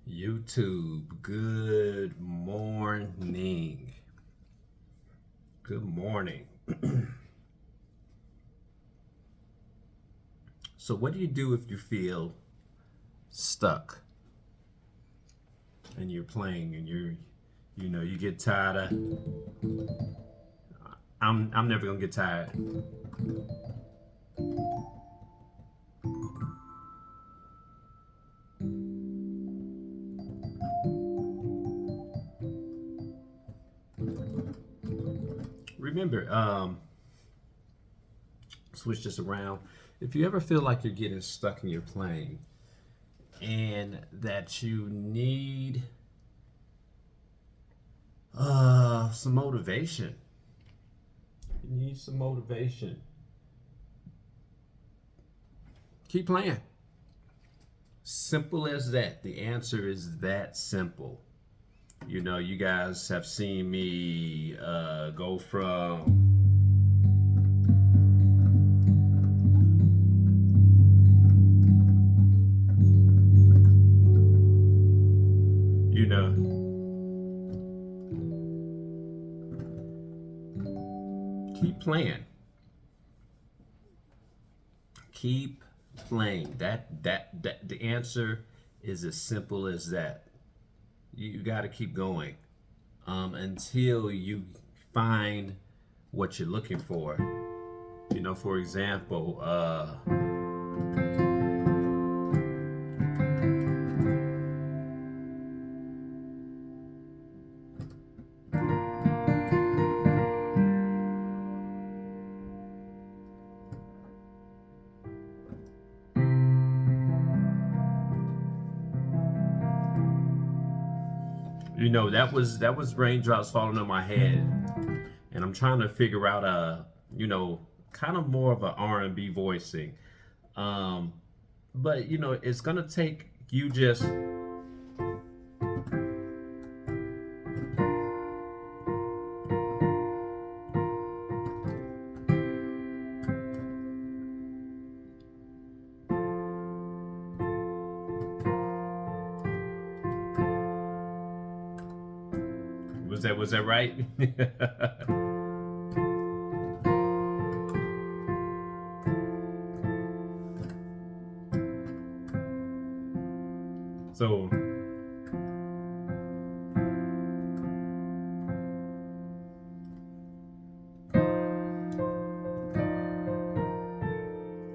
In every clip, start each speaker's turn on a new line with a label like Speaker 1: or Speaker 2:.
Speaker 1: YouTube, good morning. Good morning. So, what do you do if you feel stuck and you're playing and you get tired of? I'm never gonna get tired. Remember, switch this around. If you ever feel like you're getting stuck in your playing and that you need some motivation, you need some motivation. Keep playing. Simple as that. The answer is that simple. You guys have seen me go from you know keep playing. Keep playing. That the answer is as simple as that. You got to keep going until you find what you're looking for. For example, that was raindrops falling on my head, and I'm trying to figure out kind of more of a R&B voicing. Um, but it's gonna take you just was that right? So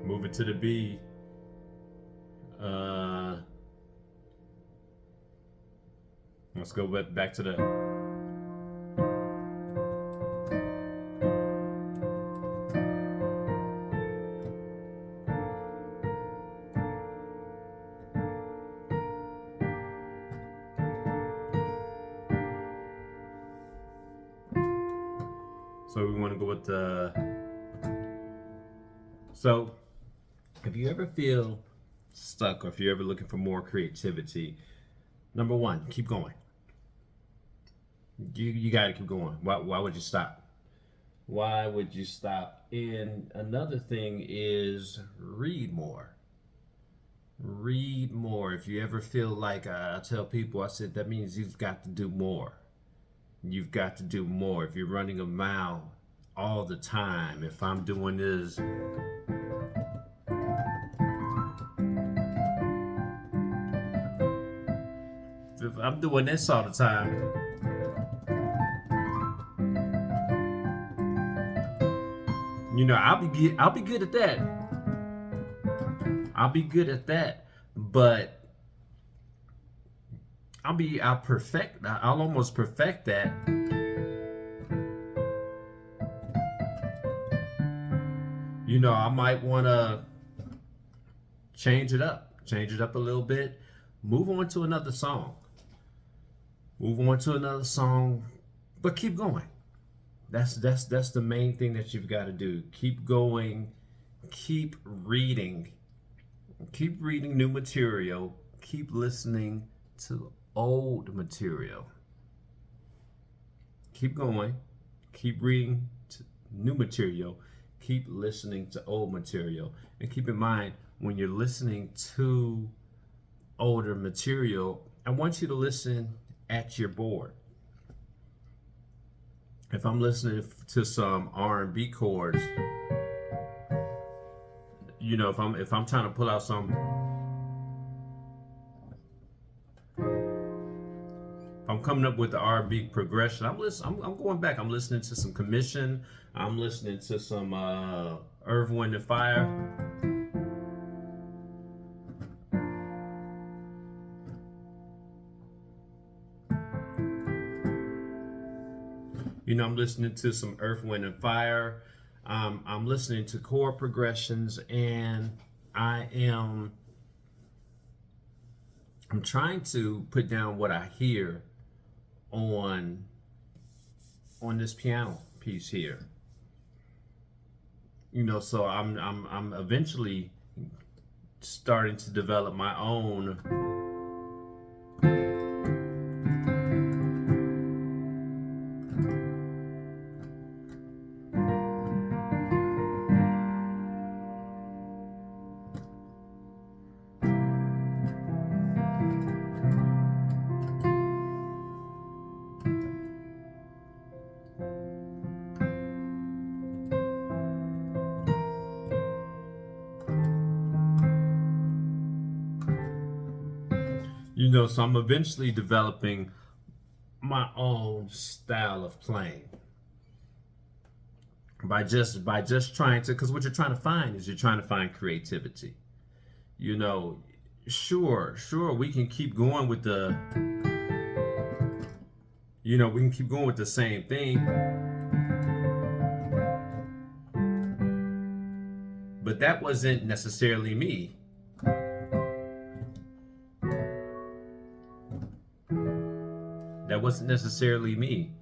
Speaker 1: move it to the B. Uh, let's go back to the. So we want to go with the. So if you ever feel stuck or if you're ever looking for more creativity, number one, keep going. You got to keep going. Why would you stop? Why would you stop? And another thing is read more. Read more. If you ever feel like I tell people, I said that means you've got to do more. You've got to do more. If you're running a mile all the time, if I'm doing this, if I'm doing this all the time, I'll be good at that. I'll be good at that. But I'll almost perfect that. I might want to change it up a little bit, move on to another song, but keep going. That's the main thing that you've got to do. Keep going, keep reading new material, keep listening to old material. Keep going, keep reading new material, keep listening to old material. And keep in mind, when you're listening to older material, I want you to listen at your board. If I'm listening to some R&B chords, if I'm trying to pull out some, if I'm coming up with the R&B progression, I'm going back. I'm listening to some Commission. I'm listening to some Earth, Wind and Fire. I'm listening to some Earth, Wind and Fire. I'm listening to chord progressions, and I'm trying to put down what I hear on this piano piece here. So I'm eventually starting to develop my own so I'm eventually developing my own style of playing by just trying to, because what you're trying to find is you're trying to find creativity. Sure, we can keep going with the same thing, but that wasn't necessarily me. That wasn't necessarily me.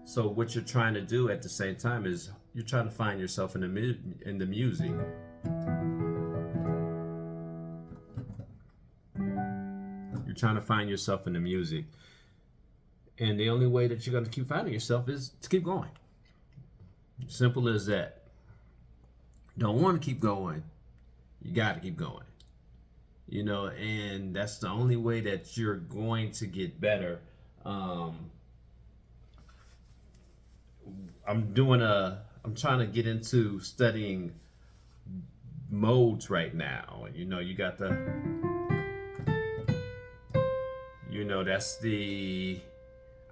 Speaker 1: So what you're trying to do at the same time is you're trying to find yourself in the music. You're trying to find yourself in the music. And the only way that you're going to keep finding yourself is to keep going. Simple as that. Don't want to keep going. You got to keep going. And that's the only way that you're going to get better. I'm trying to get into studying modes right now. You got that's the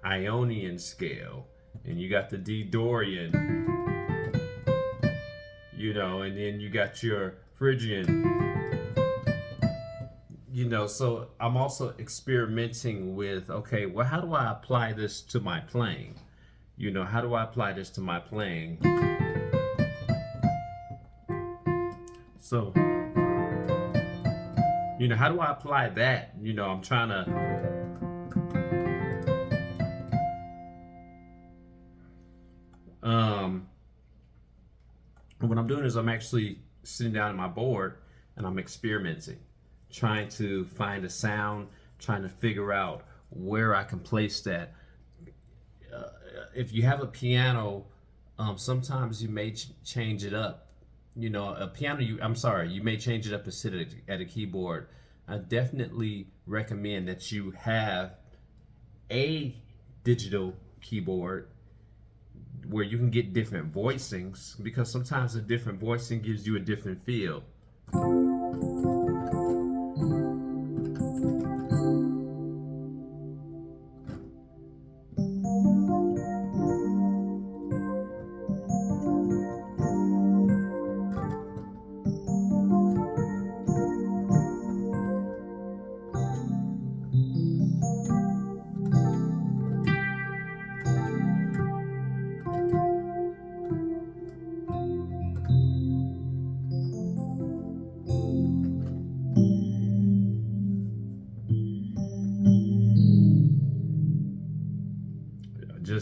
Speaker 1: Ionian scale, and you got the D Dorian, and then you got your Phrygian. So I'm also experimenting with, okay, well, how do I apply this to my playing? How do I apply this to my playing? So, how do I apply that? I'm trying to, what I'm doing is I'm actually sitting down at my board and I'm experimenting, trying to find a sound, trying to figure out where I can place that. If you have a piano, sometimes you may change it up. A piano, you may change it up to sit at a keyboard. I definitely recommend that you have a digital keyboard where you can get different voicings, because sometimes a different voicing gives you a different feel.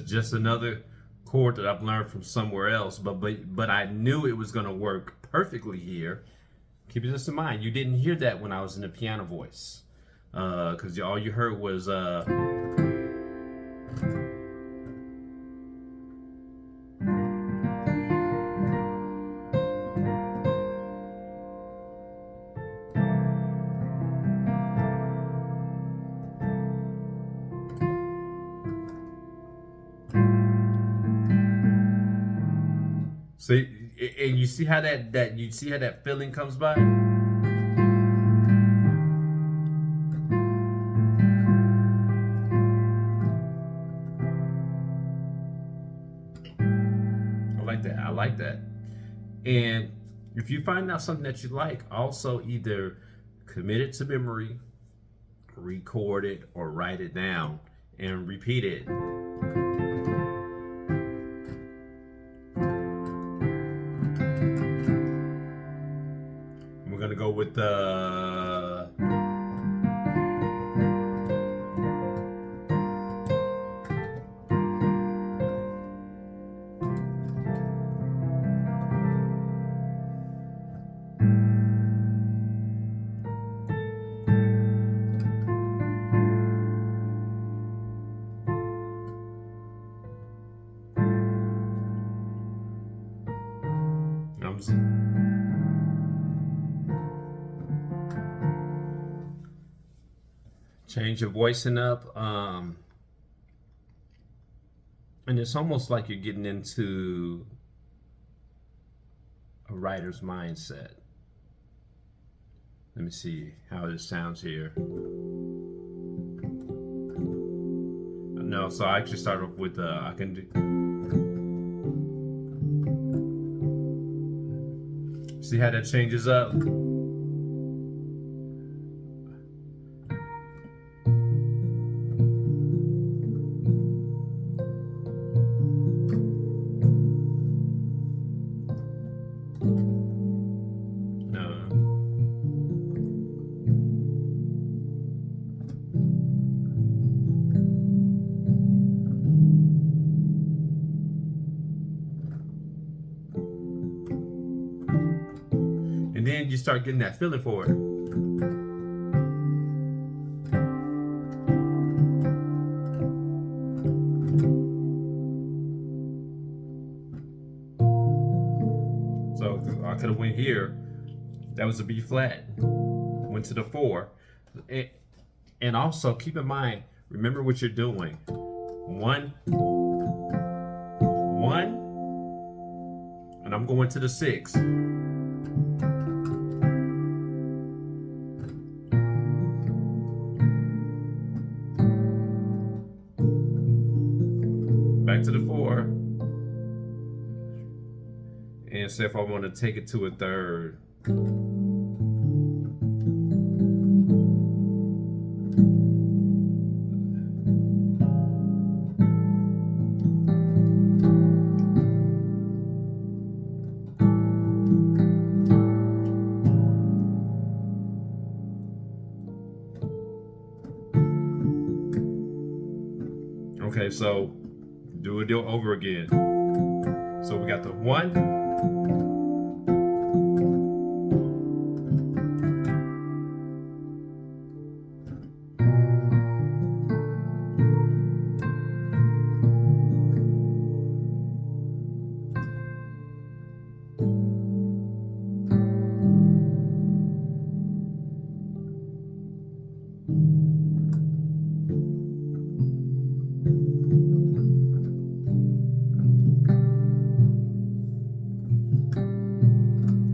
Speaker 1: Just another chord that I've learned from somewhere else, but I knew it was going to work perfectly here. Keep this in mind. You didn't hear that when I was in the piano voice, because all you heard was So, and you see how that feeling comes by. I like that. I like that. And if you find out something that you like, also either commit it to memory, record it, or write it down and repeat it. We're gonna go with the change your voicing up. And it's almost like you're getting into a writer's mindset. Let me see how this sounds here. No, so I actually start off with I can do. See how that changes up? And then you start getting that feeling for it. So I could have went here. That was a B flat. Went to the 4. And also keep in mind, remember what you're doing. 1, 1, and I'm going to the 6. Back to the 4. And say if I want to take it to a 3rd. Okay, so do it over again. So we got the 1,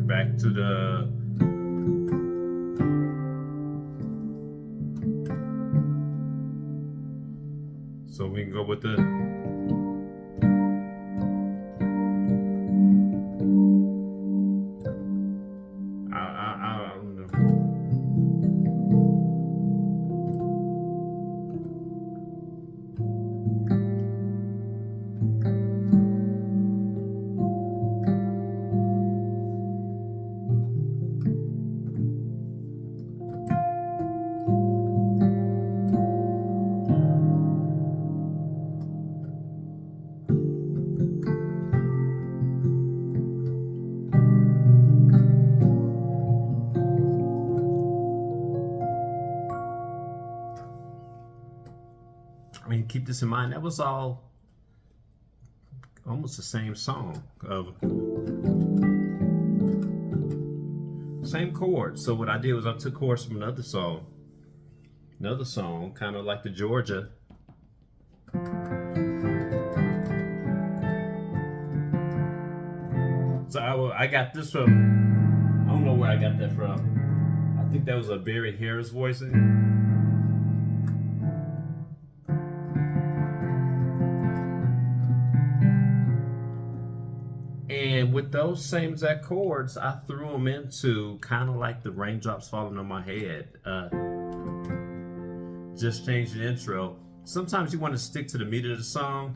Speaker 1: back to the so we can go with the I don't know. I mean, keep this in mind. That was all almost the same song of same chords. So what I did was I took chords from another song, kind of like the Georgia. So I got this from, I don't know where I got that from. I think that was a Barry Harris voicing. And with those same exact chords, I threw them into kind of like the raindrops falling on my head. Just changed the intro. Sometimes you want to stick to the meat of the song.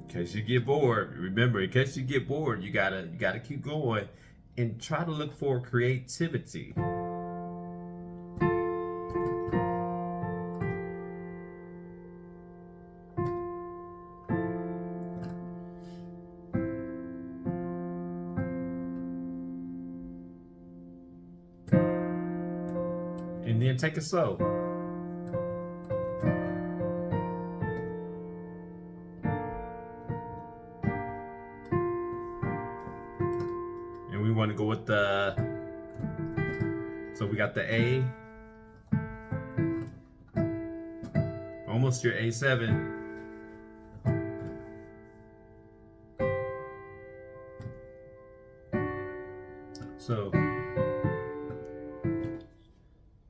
Speaker 1: In case you get bored, remember, in case you get bored, you gotta keep going and try to look for creativity. And then take it slow. And we want to go with the, so we got the A, almost your A7.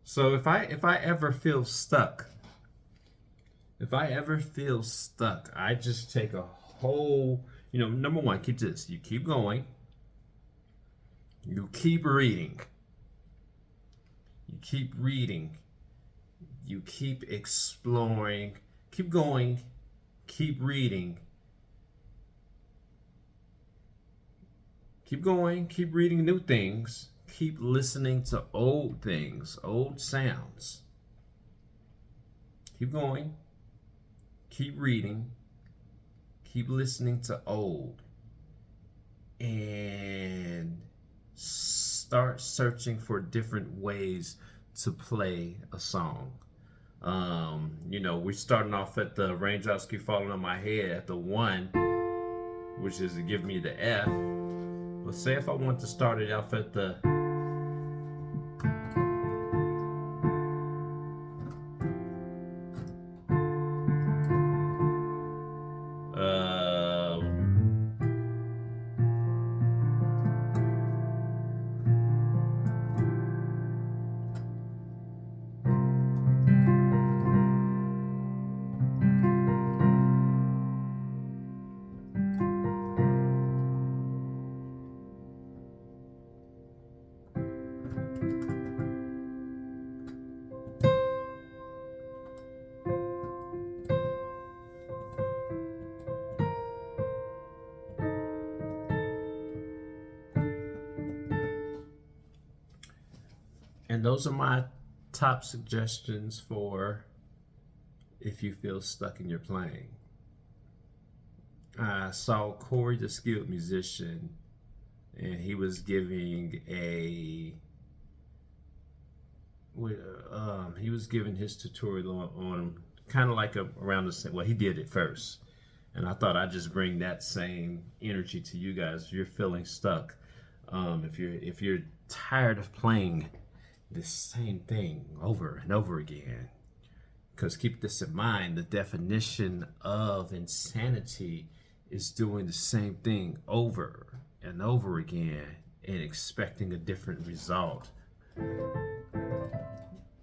Speaker 1: So if I ever feel stuck, I just take a whole, number one, keep this. You keep going. You keep reading. You keep reading. You keep exploring. Keep going. Keep reading. Keep going. Keep reading new things. Keep listening to old things, old sounds. Keep going. Keep reading. Keep listening to old. And start searching for different ways to play a song. We're starting off at the raindrops keep falling on my head at the 1, which is to give me the F. Let's say if I want to start it off at the And those are my top suggestions for if you feel stuck in your playing. I saw Corey, the skilled musician, and he was giving his tutorial on kind of like around the same. Well, he did it first, and I thought I'd just bring that same energy to you guys. If you're feeling stuck, if you're tired of playing the same thing over and over again, because keep this in mind, the definition of insanity is doing the same thing over and over again and expecting a different result.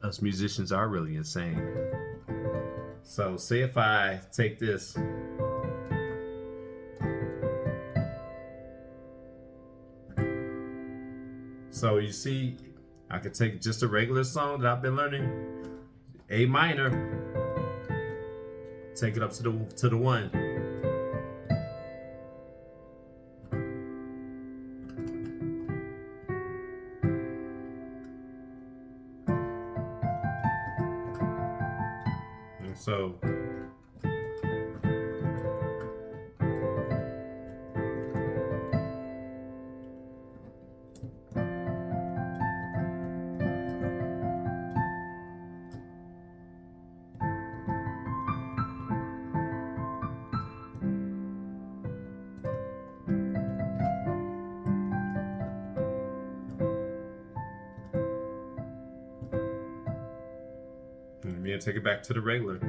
Speaker 1: Us musicians are really insane. So say if I take this, so you see, I could take just a regular song that I've been learning, A minor, take it up to the 1. And so Again, take it back to the regular.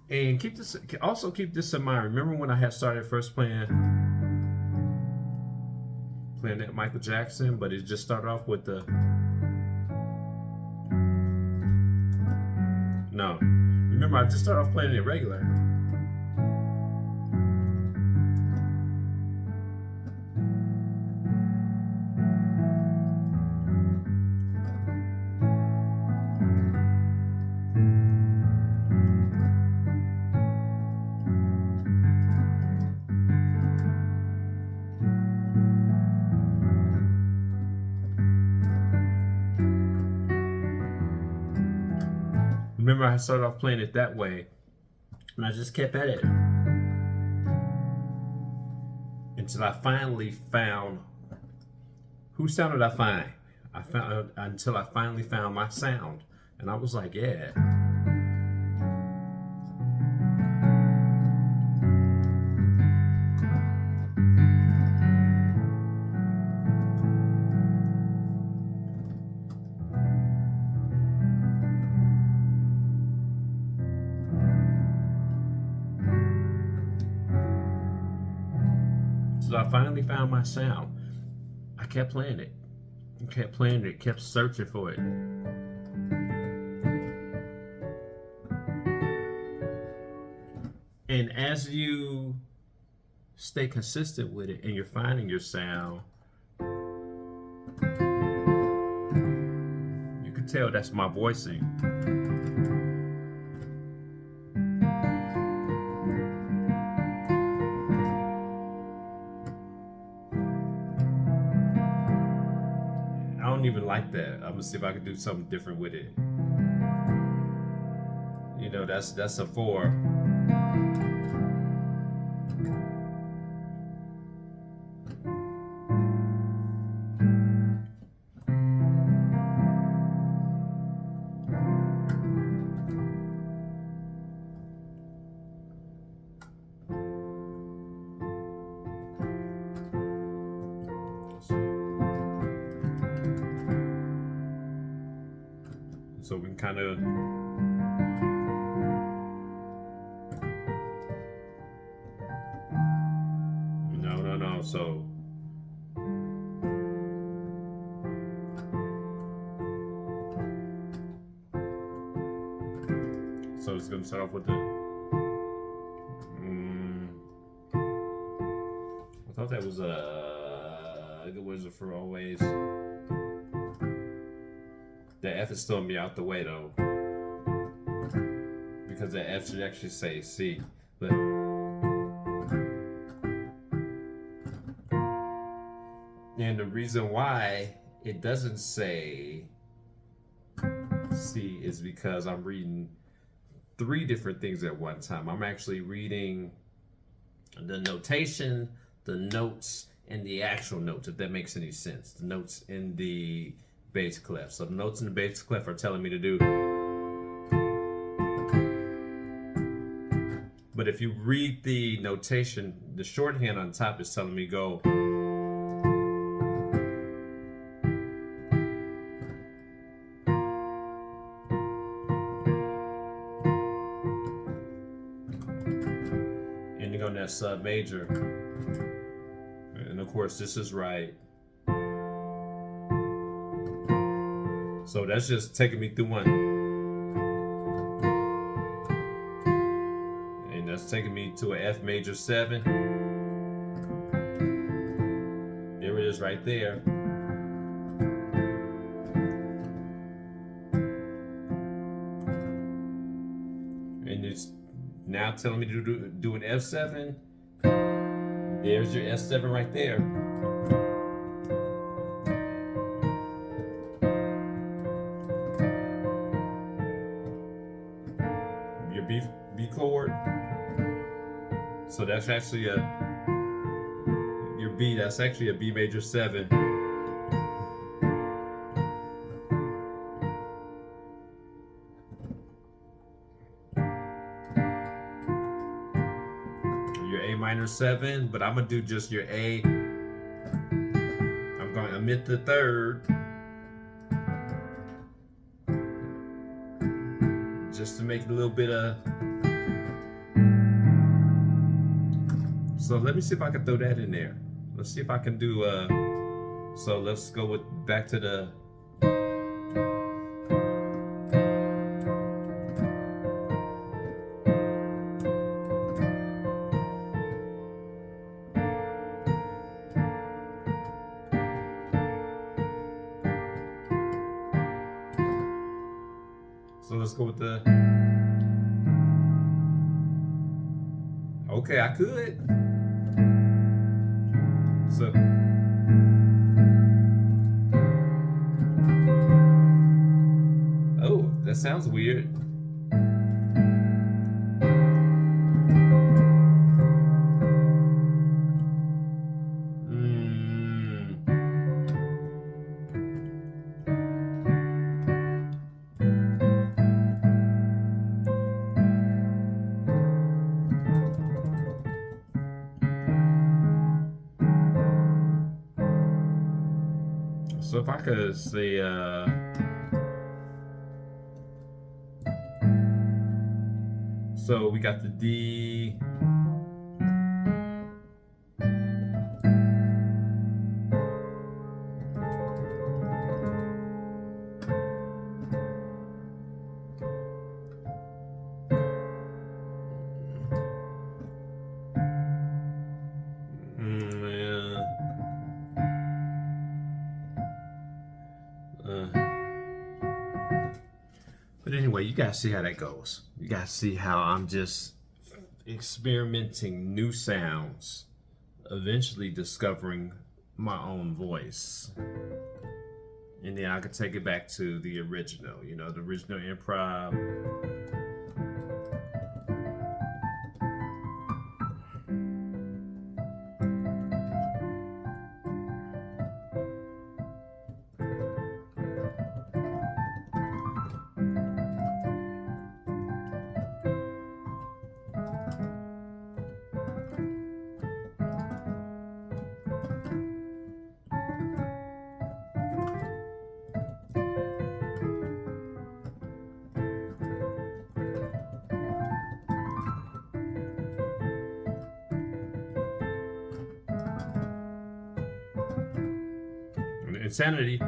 Speaker 1: And keep this in mind. Remember when I had started first playing that Michael Jackson, but it just started off with the no. Remember, I just started off playing it regular. Remember, I started off playing it that way, and I just kept at it until I finally found whose sound did I find? Until I finally found my sound, and I was like, yeah. So I finally found my sound. I kept playing it. Kept searching for it. And as you stay consistent with it and you're finding your sound, you can tell that's my voicing. I don't even like that. I'm gonna see if I can do something different with it. You know, that's a 4. So we can kind of no. So it's gonna start off with the. I thought that was a good wizard for always. The F is throwing me out the way though, because the F should actually say C, but and the reason why it doesn't say C is because I'm reading 3 different things at one time. I'm actually reading the notation, the notes, and the actual notes, if that makes any sense. The notes in the bass clef. So the notes in the bass clef are telling me to do. But if you read the notation, the shorthand on top is telling me go. And you're going to that sub major. And of course this is right. So that's just taking me through one. And that's taking me to a F major 7. There it is right there. And it's now telling me to do an F7. There's your F7 right there. B chord. So that's actually your B, that's actually a B major 7. Your A minor 7, but I'm gonna do just your A. I'm going to omit the 3rd. just to make it a little bit of. So let me see if I can throw that in there. Let's see if I can do. So let's go with back to the. So let's go with the. Okay, I could. So. Oh, that sounds weird. So if I could say, so we got the D. But anyway, you guys see how that goes. You guys see how I'm just experimenting new sounds, eventually discovering my own voice. And then I could take it back to the original, you know, the original improv. Insanity.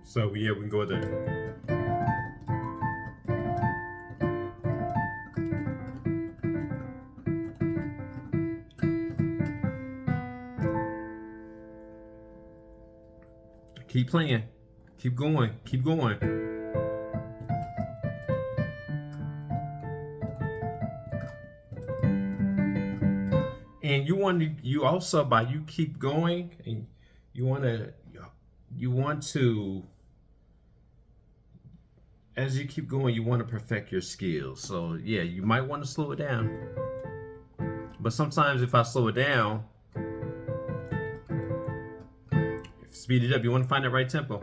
Speaker 1: So yeah, we can go there. Keep playing. Keep going. Keep going. And you also, by you keep going, and you want to, as you keep going, you want to perfect your skills. So yeah, you might want to slow it down. But sometimes if I slow it down, speed it up, you want to find the right tempo.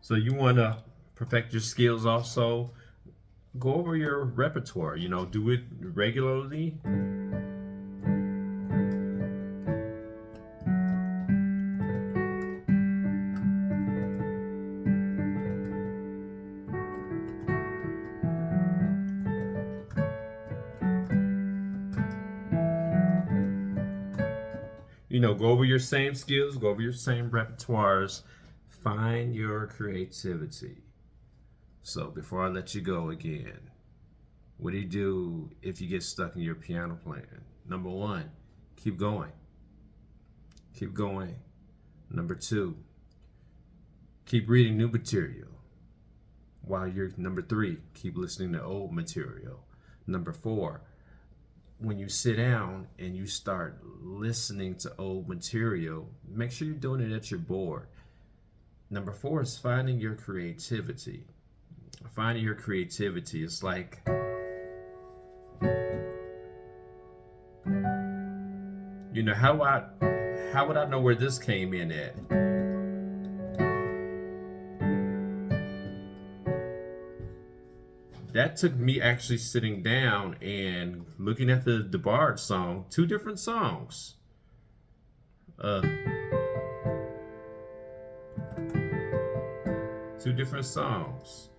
Speaker 1: So you want to perfect your skills also. Go over your repertoire, you know, do it regularly. You know, go over your same skills, go over your same repertoires. Find your creativity. So before I let you go again, what do you do if you get stuck in your piano playing? Number one, keep going. Keep going. Number two, keep reading new material. Number three, keep listening to old material. Number four, when you sit down and you start listening to old material, make sure you're doing it at your board. Number four is finding your creativity. Finding your creativity is like, you know, how How would I know where this came in at? That took me actually sitting down and looking at the DeBarge song, two different songs. Uh, two different songs.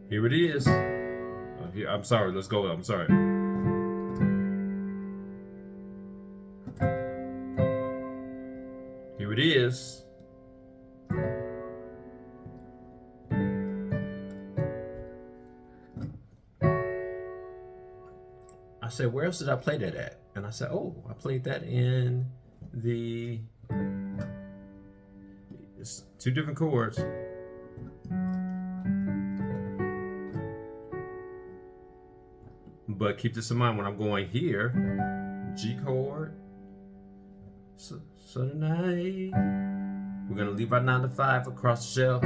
Speaker 1: Here it is. Here, I'm sorry, let's go. I'm sorry. Here it is. I said, where else did I play that at? And I said, oh, I played that in the. It's two different chords. But keep this in mind when I'm going here, G chord. So tonight, we're gonna leave our 9 to 5 across the shelf.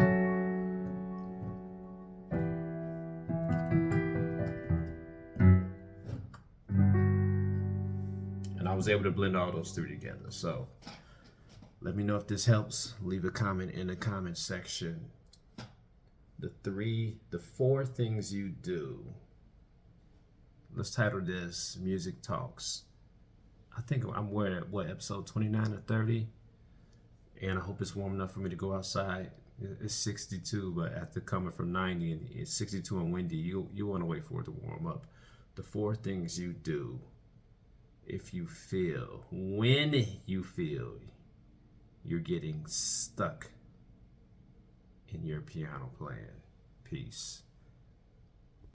Speaker 1: And I was able to blend all those three together. So let me know if this helps. Leave a comment in the comment section. The 4 things you do. Let's title this Music Talks. I think I'm what episode 29 or 30, and I hope it's warm enough for me to go outside. It's 62, but after coming from 90 and it's 62 and windy, you want to wait for it to warm up. The 4 things you do if you feel, when you feel you're getting stuck in your piano playing. Peace.